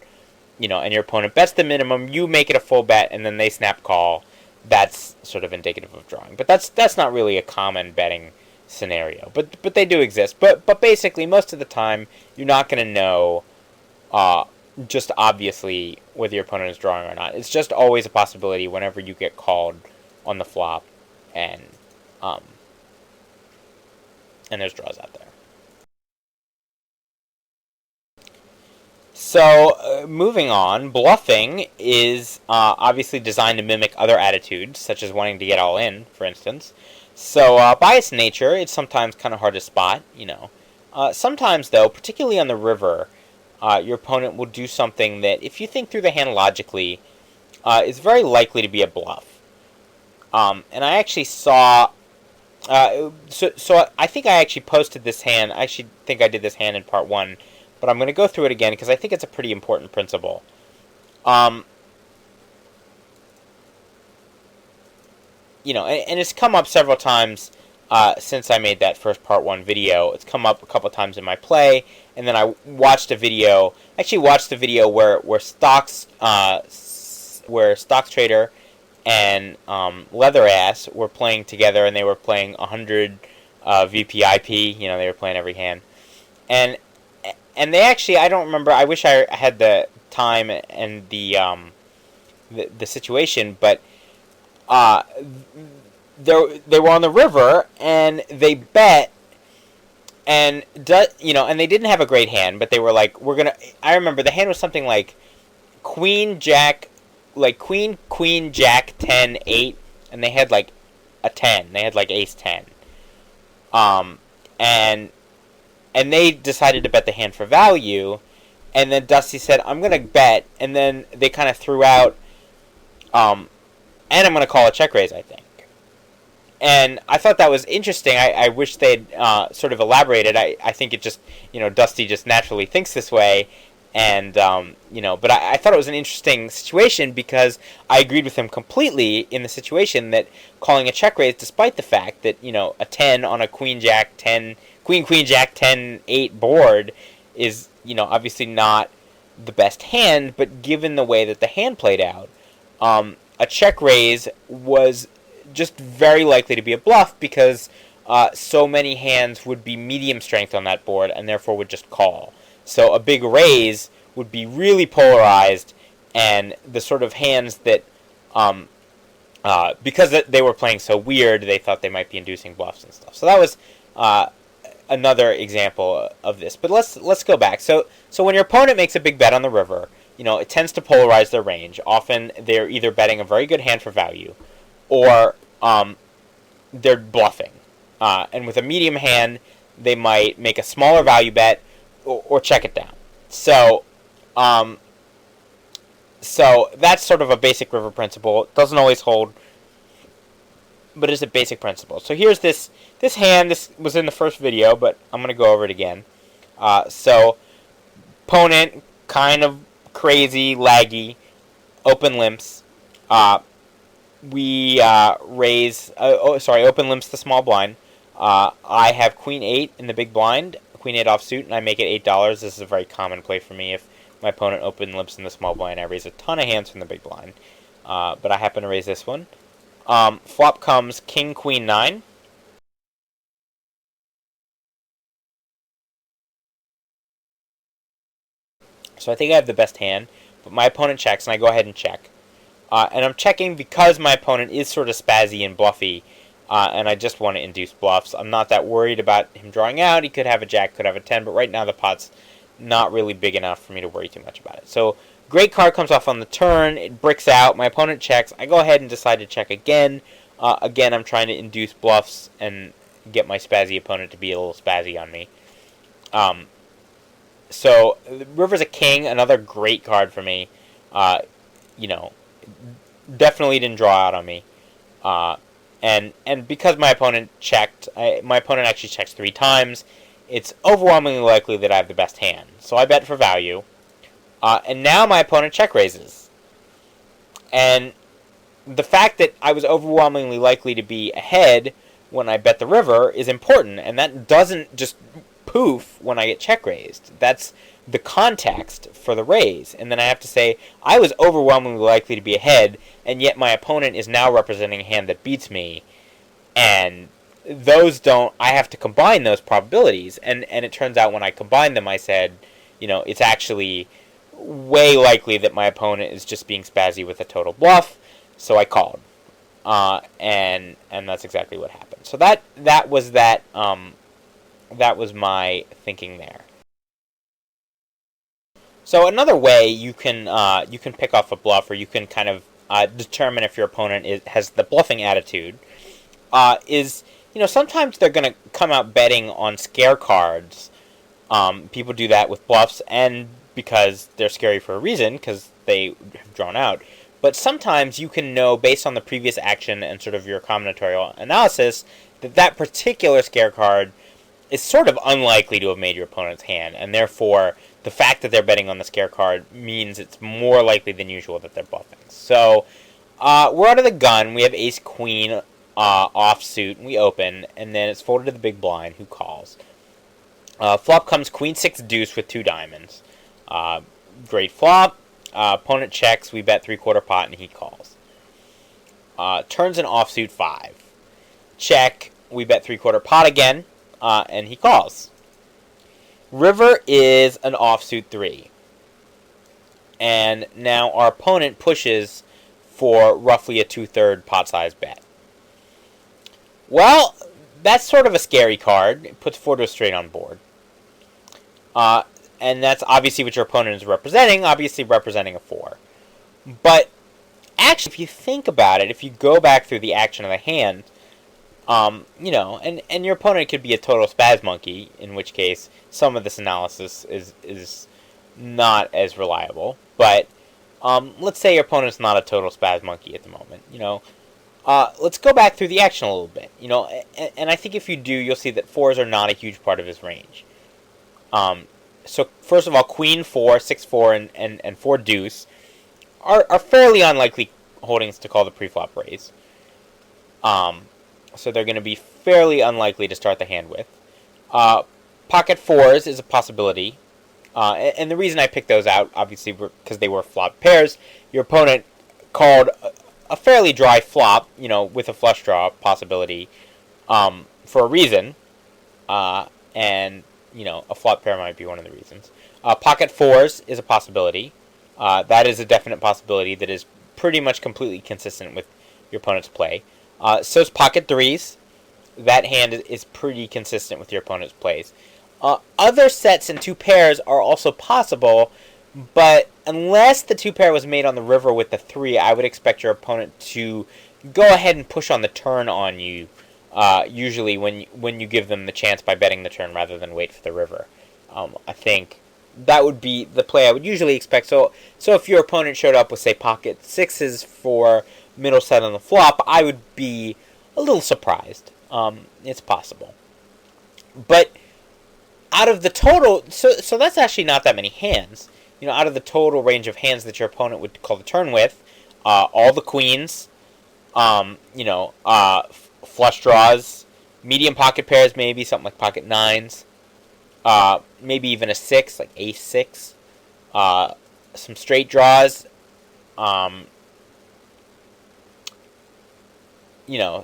and your opponent bets the minimum, you make it a full bet, and then they snap call, that's sort of indicative of drawing. But that's not really a common betting scenario. But they do exist. But basically, most of the time, you're not going to know just obviously whether your opponent is drawing or not. It's just always a possibility whenever you get called on the flop, and there's draws out there. So, moving on, bluffing is obviously designed to mimic other attitudes, such as wanting to get all in, for instance. So, by its nature, it's sometimes kind of hard to spot, Sometimes, though, particularly on the river, your opponent will do something that, if you think through the hand logically, is very likely to be a bluff. And I actually saw... So I think I actually posted this hand. I actually think I did this hand in part 1. But I'm going to go through it again because I think it's a pretty important principle. And it's come up several times since I made that first part 1 video. It's come up a couple times in my play, and then I watched a video. Actually, watched the video where Stocks Trader and Leatherass were playing together, and they were playing 100 VPIP. They were playing every hand, and they actually, I don't remember, I wish I had the time and the situation, but they were on the river, and they bet, and and they didn't have a great hand, but they were like, I remember the hand was something like queen, jack, 10, 8, and they had like a 10, they had like ace 10. and they decided to bet the hand for value, and then Dusty said, I'm going to bet, and then they kind of threw out, and I'm going to call a check raise, I think. And I thought that was interesting. I wish they'd sort of elaborated. I think it just, Dusty just naturally thinks this way, and, but I thought it was an interesting situation because I agreed with him completely in the situation that calling a check raise, despite the fact that, a 10 on a Queen, Jack, 10, Queen, Jack, 10, 8 board is, obviously not the best hand, but given the way that the hand played out, a check raise was just very likely to be a bluff because so many hands would be medium strength on that board and therefore would just call. So a big raise would be really polarized, and the sort of hands that, because they were playing so weird, they thought they might be inducing bluffs and stuff. So that was another example of this. But let's go back. So when your opponent makes a big bet on the river, it tends to polarize their range. Often they're either betting a very good hand for value, or they're bluffing. And with a medium hand, they might make a smaller value bet or check it down. So that's sort of a basic river principle. It doesn't always hold, but it's a basic principle. So here's this hand. This was in the first video, but I'm going to go over it again. So opponent, kind of crazy, laggy, open limps. We raise, open limps the small blind. I have Queen 8 in the big blind, Queen 8 offsuit, and I make it $8. This is a very common play for me. If my opponent open limps in the small blind, I raise a ton of hands from the big blind. But I happen to raise this one. Flop comes King, Queen 9. So I think I have the best hand, but my opponent checks, and I go ahead and check. And I'm checking because my opponent is sort of spazzy and bluffy, and I just want to induce bluffs. I'm not that worried about him drawing out. He could have a jack, could have a 10, but right now the pot's not really big enough for me to worry too much about it. So great card comes off on the turn. It bricks out. My opponent checks. I go ahead and decide to check again. Again, I'm trying to induce bluffs and get my spazzy opponent to be a little spazzy on me. So River's a king, another great card for me. Definitely didn't draw out on me. And because my opponent checked, my opponent actually checks 3 times, it's overwhelmingly likely that I have the best hand. So I bet for value. And now my opponent check raises. And the fact that I was overwhelmingly likely to be ahead when I bet the river is important. And that doesn't just poof when I get check raised. That's the context for the raise. And then I have to say, I was overwhelmingly likely to be ahead, and yet my opponent is now representing a hand that beats me. And I have to combine those probabilities. And it turns out when I combined them, I said, it's actually way likely that my opponent is just being spazzy with a total bluff. So I called. And that's exactly what happened. So that was my thinking there. So another way you can pick off a bluff, or you can kind of determine if your opponent has the bluffing attitude, is sometimes they're going to come out betting on scare cards. People do that with bluffs, and because they're scary for a reason, because they have drawn out. But sometimes you can know, based on the previous action and sort of your combinatorial analysis, that particular scare card is sort of unlikely to have made your opponent's hand, and therefore the fact that they're betting on the scare card means it's more likely than usual that they're bluffing. So we're out of the gun. We have ace queen offsuit, and we open, and then it's folded to the big blind, who calls. Flop comes queen 6 deuce with 2 diamonds. Great flop. Opponent checks. We bet 3/4 pot, and he calls. Turns an offsuit 5. Check. We bet 3/4 pot again. And he calls. River is an offsuit 3. And now our opponent pushes for roughly a 2/3 pot size bet. Well, that's sort of a scary card. It puts 4 to a straight on board. And that's obviously what your opponent is representing, obviously representing a 4. But actually, if you think about it, if you go back through the action of the hand, And your opponent could be a total spaz monkey, in which case some of this analysis is not as reliable. But let's say your opponent's not a total spaz monkey at the moment. Let's go back through the action a little bit. And I think if you do, you'll see that 4s are not a huge part of his range. So first of all, Queen 4, 6-4, and 4 Deuce are fairly unlikely holdings to call the preflop raise. So they're going to be fairly unlikely to start the hand with. Pocket 4s is a possibility. And the reason I picked those out, obviously, because they were flop pairs. Your opponent called a fairly dry flop, with a flush draw possibility, for a reason. And, a flop pair might be one of the reasons. Pocket 4s is a possibility. That is a definite possibility that is pretty much completely consistent with your opponent's play. So's Pocket 3s. That hand is pretty consistent with your opponent's plays. Other sets and 2 pairs are also possible, but unless the 2 pair was made on the river with the 3, I would expect your opponent to go ahead and push on the turn on you, usually when you give them the chance by betting the turn rather than wait for the river. I think that would be the play I would usually expect. So if your opponent showed up with, say, Pocket 6s for middle set on the flop, I would be a little surprised. It's possible. But out of the total, so that's actually not that many hands. Out of the total range of hands that your opponent would call the turn with, all the queens, flush draws, medium pocket pairs, maybe something like pocket 9s, maybe even a 6, like ace 6, some straight draws,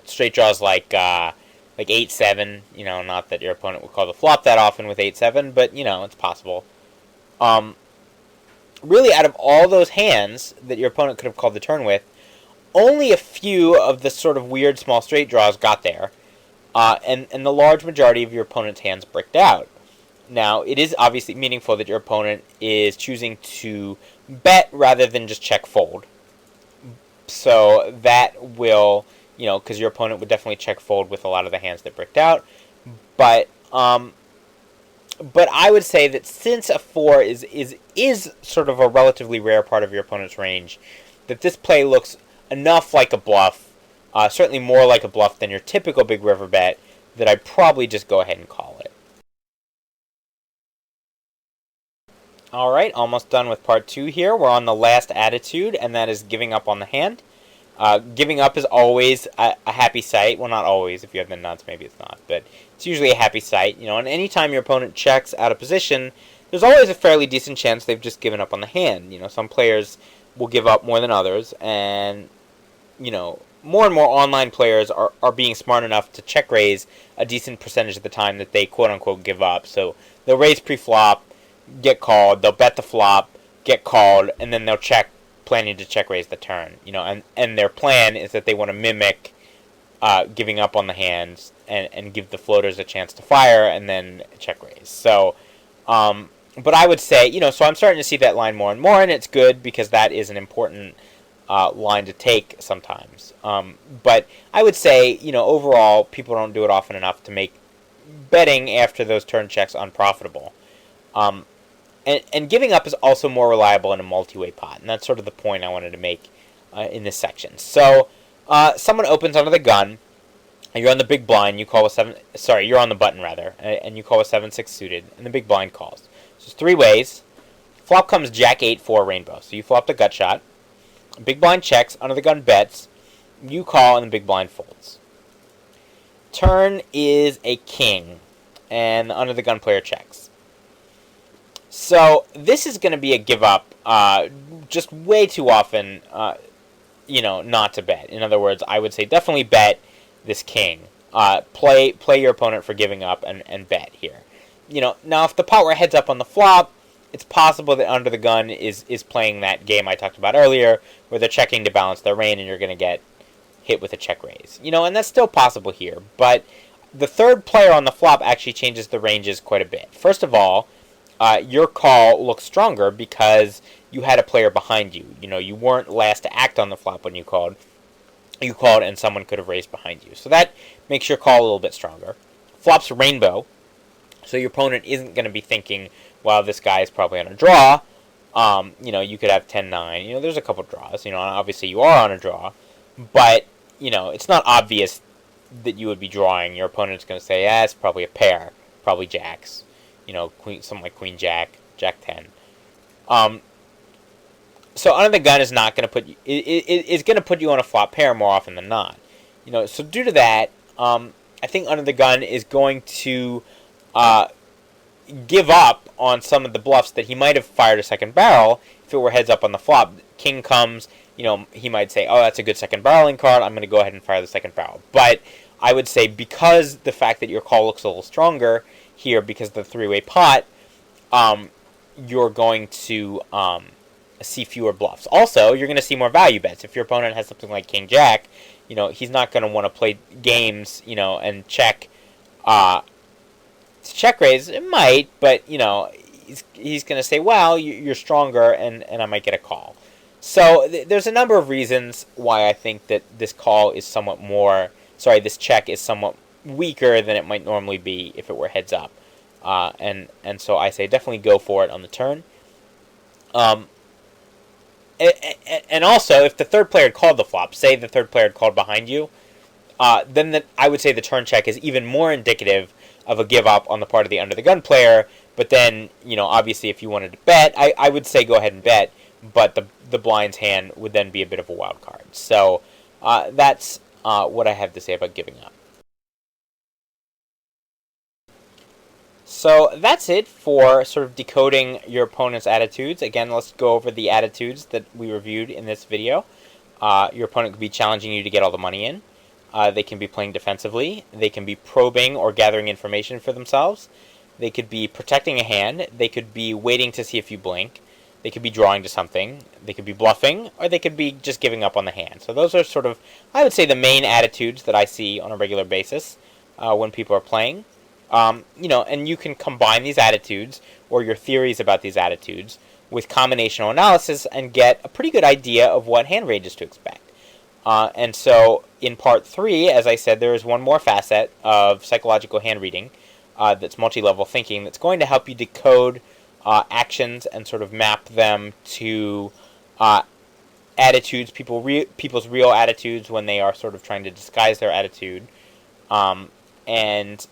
straight draws like 8-7. Not that your opponent would call the flop that often with 8-7, but it's possible. Really, out of all those hands that your opponent could have called the turn with, only a few of the sort of weird small straight draws got there, and the large majority of your opponent's hands bricked out. Now, it is obviously meaningful that your opponent is choosing to bet rather than just check fold. So that will, because your opponent would definitely check fold with a lot of the hands that bricked out. But I would say that since a 4 is sort of a relatively rare part of your opponent's range, that this play looks enough like a bluff, certainly more like a bluff than your typical big river bet, that I'd probably just go ahead and call it. Alright, almost done with part 2 here. We're on the last attitude, and that is giving up on the hand. Giving up is always a happy sight. Well, not always. If you have the nuts, maybe it's not. But it's usually a happy sight. And anytime your opponent checks out of position, there's always a fairly decent chance they've just given up on the hand. Some players will give up more than others. And, more and more online players are being smart enough to check raise a decent percentage of the time that they quote-unquote give up. So they'll raise pre-flop, get called, they'll bet the flop, get called, and then they'll check, planning to check raise the turn. And their plan is that they want to mimic giving up on the hands and give the floaters a chance to fire and then check raise. So, but I would say, so I'm starting to see that line more and more, and it's good because that is an important line to take sometimes. But I would say, overall, people don't do it often enough to make betting after those turn checks unprofitable. And giving up is also more reliable in a multi-way pot, and that's sort of the point I wanted to make in this section. So, someone opens under the gun, and you're on the big blind, you call with 7... Sorry, you're on the button, rather, and you call with 7-6 suited, and the big blind calls. So it's 3 ways. Flop comes Jack 8-4 rainbow, so you flop the gut shot. Big blind checks, under the gun bets, you call, and the big blind folds. Turn is a king, and the under the gun player checks. So this is going to be a give up, just way too often, not to bet. In other words, I would say definitely bet this king. Play your opponent for giving up and bet here. Now if the pot were heads up on the flop, it's possible that under the gun is playing that game I talked about earlier, where they're checking to balance their rain and you're going to get hit with a check raise. And that's still possible here. But the third player on the flop actually changes the ranges quite a bit. First of all, your call looks stronger because you had a player behind you. You weren't last to act on the flop when you called. you called and someone could have raised behind you. So that makes your call a little bit stronger. Flops rainbow, so your opponent isn't going to be thinking, well, this guy is probably on a draw. You could have 10-9. There's a couple draws. Obviously you are on a draw, but it's not obvious that you would be drawing. Your opponent's going to say, yeah, it's probably a pair, probably jacks. Queen, something like queen jack, jack 10. So under the gun is not going to put you. It's going to put you on a flop pair more often than not. So due to that, I think under the gun is going to give up on some of the bluffs that he might have fired a second barrel if it were heads up on the flop. King comes, he might say, oh, that's a good second barreling card, I'm going to go ahead and fire the second barrel. But I would say because the fact that your call looks a little stronger here because of the three-way pot, you're going to see fewer bluffs. Also, you're going to see more value bets. If your opponent has something like King Jack, he's not going to want to play games, and check check raise. It might, but he's going to say, well, you're stronger, and I might get a call. So there's a number of reasons why I think that this check is somewhat weaker than it might normally be if it were heads up. And so I say definitely go for it on the turn. And also, if the third player had called the flop, say the third player had called behind you, then I would say the turn check is even more indicative of a give up on the part of the under the gun player. But then, obviously if you wanted to bet, I would say go ahead and bet, but the blind's hand would then be a bit of a wild card. So that's what I have to say about giving up. So that's it for sort of decoding your opponent's attitudes. Again, let's go over the attitudes that we reviewed in this video. Your opponent could be challenging you to get all the money in. They can be playing defensively. They can be probing or gathering information for themselves. They could be protecting a hand. They could be waiting to see if you blink. They could be drawing to something. They could be bluffing, or they could be just giving up on the hand. So those are sort of, I would say, the main attitudes that I see on a regular basis when people are playing. And you can combine these attitudes or your theories about these attitudes with combinational analysis and get a pretty good idea of what hand ranges to expect. And so in part 3, as I said, there is one more facet of psychological hand reading that's multi-level thinking that's going to help you decode actions and sort of map them to attitudes, people's real attitudes when they are sort of trying to disguise their attitude. And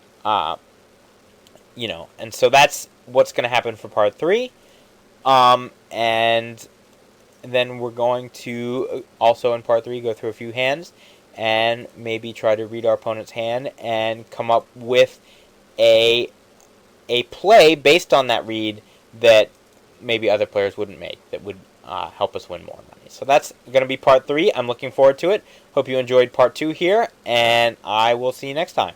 so that's what's going to happen for part 3. And then we're going to also in part 3 go through a few hands and maybe try to read our opponent's hand and come up with a play based on that read that maybe other players wouldn't make, that would help us win more money. So that's going to be part 3. I'm looking forward to it. Hope you enjoyed part 2 here, and I will see you next time.